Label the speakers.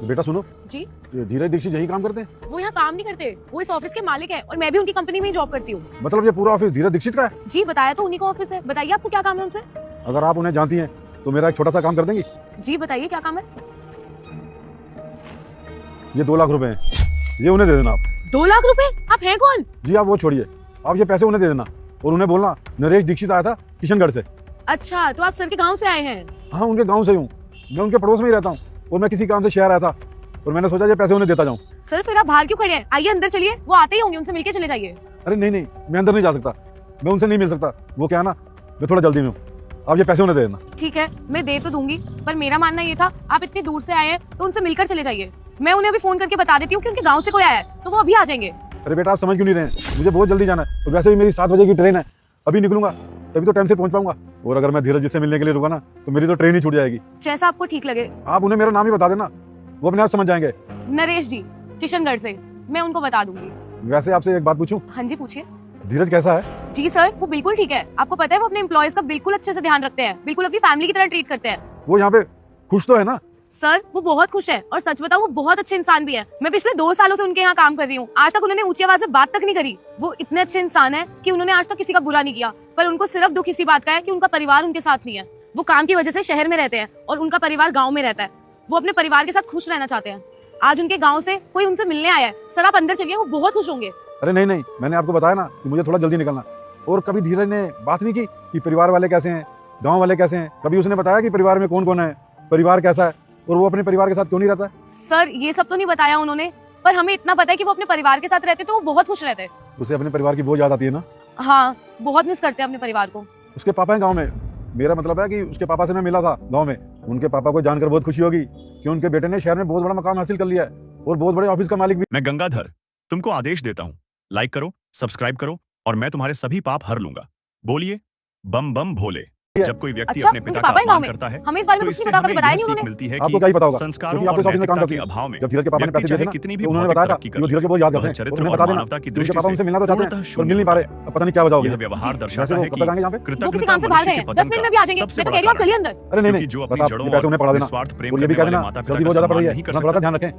Speaker 1: बेटा सुनो,
Speaker 2: जी
Speaker 1: ये धीरज दीक्षित यही काम करते हैं?
Speaker 2: वो यहाँ काम नहीं करते, वो इस ऑफिस के मालिक है और मैं भी उनकी कंपनी में ही जॉब करती हूँ।
Speaker 1: मतलब ये पूरा ऑफिस धीरज दीक्षित का है?
Speaker 2: जी बताया तो उन्हीं का ऑफिस है। बताइए आपको क्या काम है उनसे।
Speaker 1: अगर आप उन्हें जानती हैं तो मेरा एक छोटा सा काम कर देंगी?
Speaker 2: जी बताइए क्या काम है।
Speaker 1: ये 2 लाख रुपए हैं, ये उन्हें दे देना आप।
Speaker 2: 2 लाख रुपए? आप हैं कौन?
Speaker 1: जी आप वो छोड़िए, आप ये पैसे उन्हें दे देना और उन्हें बोलना नरेश दीक्षित आया था किशनगढ़ से।
Speaker 2: अच्छा तो आप सर के गाँव से आए हैं?
Speaker 1: हाँ उनके गाँव से हूँ, मैं उनके पड़ोस में ही रहता हूँ और मैं किसी काम से शहर आया था और मैंने सोचा ये पैसे उन्हें देता जाऊँ।
Speaker 2: सर फिर आप बाहर क्यों खड़े हैं? आइए अंदर चलिए, वो आते ही होंगे, उनसे मिलके चले जाइए।
Speaker 1: अरे नहीं नहीं, मैं अंदर नहीं जा सकता, मैं उनसे नहीं मिल सकता। वो क्या है ना, मैं थोड़ा जल्दी में हूँ, आप ये पैसे उन्हें दे देना।
Speaker 2: ठीक है मैं दे तो दूंगी, पर मेरा मानना ये था आप इतनी दूर से आए हैं तो उनसे मिलकर चले जाइए। मैं उन्हें अभी फोन करके बता देती हूँ कि उनके गाँव से कोई आया है तो वो अभी आ जाएंगे।
Speaker 1: अरे बेटा आप समझ क्यों नहीं रहे हैं, मुझे बहुत जल्दी जाना है और वैसे भी मेरी 7 बजे की ट्रेन है, अभी निकलूंगा तभी तो टाइम से पहुंच पाऊंगा। और अगर मैं धीरज जी से मिलने के लिए रुका ना तो मेरी तो ट्रेन ही छूट जाएगी।
Speaker 2: जैसा आपको ठीक लगे।
Speaker 1: आप उन्हें मेरा नाम ही बता देना, वो अपने आप समझ जाएंगे।
Speaker 2: नरेश जी किशनगढ़ से, मैं उनको बता दूंगी।
Speaker 1: वैसे आपसे एक बात पूछूं,
Speaker 2: हाँ जी पूछिए।
Speaker 1: धीरज कैसा है?
Speaker 2: जी सर वो बिल्कुल ठीक है। आपको पता है वो अपने एम्प्लॉयज का बिल्कुल अच्छे से ध्यान रखते हैं, बिल्कुल अपनी फैमिली की तरह ट्रीट करते हैं।
Speaker 1: वो यहाँ पे खुश तो है ना?
Speaker 2: सर वो बहुत खुश है और सच बताऊं वो बहुत अच्छे इंसान भी है। मैं पिछले 2 सालों से उनके यहाँ काम कर रही हूँ, आज तक उन्होंने ऊंची आवाज में बात तक नहीं करी। वो इतने अच्छे इंसान है कि उन्होंने आज तक किसी का बुरा नहीं किया, पर उनको सिर्फ दुख इसी बात का है कि उनका परिवार उनके साथ नहीं है। वो काम की वजह से शहर में रहते हैं और उनका परिवार गाँव में रहता है। वो अपने परिवार के साथ खुश रहना चाहते हैं। आज उनके गाँव से कोई उनसे मिलने आया है। सर आप अंदर चलिए, वो बहुत खुश होंगे।
Speaker 1: अरे नहीं नहीं, मैंने आपको बताया ना कि मुझे थोड़ा जल्दी निकलना। और कभी धीरज ने बात नहीं की कि परिवार वाले कैसे हैं, गाँव वाले कैसे हैं? कभी उसने बताया कि परिवार में कौन कौन है, परिवार कैसा है और वो अपने परिवार के साथ क्यों नहीं रहता है?
Speaker 2: सर ये सब तो नहीं बताया उन्होंने, पर हमें इतना पता है कि वो अपने परिवार के साथ रहते तो वो बहुत खुश रहते।
Speaker 1: उसे अपने परिवार की बहुत याद आती है ना?
Speaker 2: हाँ बहुत मिस करते हैं अपने परिवार को।
Speaker 1: उसके पापा हैं गाँव में, मेरा मतलब है कि उसके पापा से मैं मिला था गाँव में। उनके पापा को जानकर बहुत खुशी होगी कि उनके बेटे ने शहर में बहुत बड़ा मकाम हासिल कर लिया है और बहुत बड़े ऑफिस का मालिक भी।
Speaker 3: मैं गंगाधर तुमको आदेश देता हूँ, लाइक करो, सब्सक्राइब करो और मैं तुम्हारे सभी पाप हर लूंगा। बोलिए बम बम भोले। जब कोई व्यक्ति
Speaker 2: अच्छा,
Speaker 3: अपने पिता
Speaker 2: उनके
Speaker 3: का
Speaker 2: पापा ही गाँव
Speaker 3: अपमान
Speaker 2: में?
Speaker 3: करता है
Speaker 2: हमें इस बारे में
Speaker 3: तो
Speaker 2: कुछ
Speaker 3: इससे
Speaker 2: नहीं पता,
Speaker 3: हमें
Speaker 2: बताया
Speaker 3: यह
Speaker 2: नहीं
Speaker 3: सीख
Speaker 2: उन्होंने।
Speaker 3: मिलती है
Speaker 1: आपको क्या ही पता
Speaker 3: कि
Speaker 1: होगा,
Speaker 3: संस्कारों
Speaker 1: क्योंकि
Speaker 3: और
Speaker 1: आपके ऑफिस में काम
Speaker 3: नैतिकता
Speaker 1: करती
Speaker 3: के
Speaker 1: है।
Speaker 3: अभाव में
Speaker 1: जब धीरज के पापा ने
Speaker 3: व्यक्ति
Speaker 1: पैसे दिए
Speaker 3: चाहे
Speaker 1: थे ना,
Speaker 3: कितनी भी
Speaker 1: तो उन्होंने
Speaker 3: भौतिक
Speaker 1: बताया था
Speaker 3: तरक्की
Speaker 1: कि
Speaker 3: कर
Speaker 1: वो
Speaker 3: ले,
Speaker 1: धीरज को बहुत याद
Speaker 3: वह
Speaker 1: करते हैं।
Speaker 3: चरित्र
Speaker 1: उन्होंने
Speaker 3: और
Speaker 1: बता देना
Speaker 3: मानवता की
Speaker 1: कि उनके
Speaker 3: दृष्टि
Speaker 1: पापा
Speaker 3: से
Speaker 1: उनसे मिलना तो चाहते
Speaker 3: पूर्णतः
Speaker 1: हैं पर
Speaker 3: शून्य
Speaker 1: मिल नहीं पा
Speaker 3: होता
Speaker 1: रहे।
Speaker 3: है।
Speaker 1: अब पता नहीं क्या वजह होगी।
Speaker 3: यह व्यवहार दर्शाता
Speaker 1: वैसे
Speaker 3: है
Speaker 1: वो
Speaker 3: कि
Speaker 1: कब तक आएंगे यहाँ पे?
Speaker 2: वो
Speaker 3: कृतज्ञता
Speaker 2: किसी काम से बाहर
Speaker 3: मनुष्य
Speaker 2: गए
Speaker 3: के
Speaker 2: हैं, 10
Speaker 3: पतन
Speaker 2: मिनट
Speaker 3: का
Speaker 2: में भी आ जाएंगे।
Speaker 3: सबसे
Speaker 2: मैं तो
Speaker 3: बड़ा
Speaker 2: कह रही हूँ आप
Speaker 3: कारण
Speaker 2: चलिए
Speaker 3: है।
Speaker 2: अंदर।
Speaker 1: अरे नहीं
Speaker 3: क्योंकि
Speaker 1: नहीं,
Speaker 3: जो
Speaker 1: बस
Speaker 3: अपनी
Speaker 1: आप
Speaker 3: जड़ों
Speaker 1: ये पैसे उन्हें पढ़ा
Speaker 3: और
Speaker 1: देना
Speaker 3: निस्वार्थ प्रेम
Speaker 1: और ये भी
Speaker 3: करने
Speaker 1: कह
Speaker 3: वाले
Speaker 1: देना
Speaker 3: माता
Speaker 1: जल्दी
Speaker 3: पिता
Speaker 1: बहुत
Speaker 3: का
Speaker 1: ज्यादा पड़
Speaker 3: सम्मान
Speaker 1: रही है,
Speaker 3: नहीं कर
Speaker 1: अपना थोड़ा सा
Speaker 3: सकता,
Speaker 1: ध्यान रखें।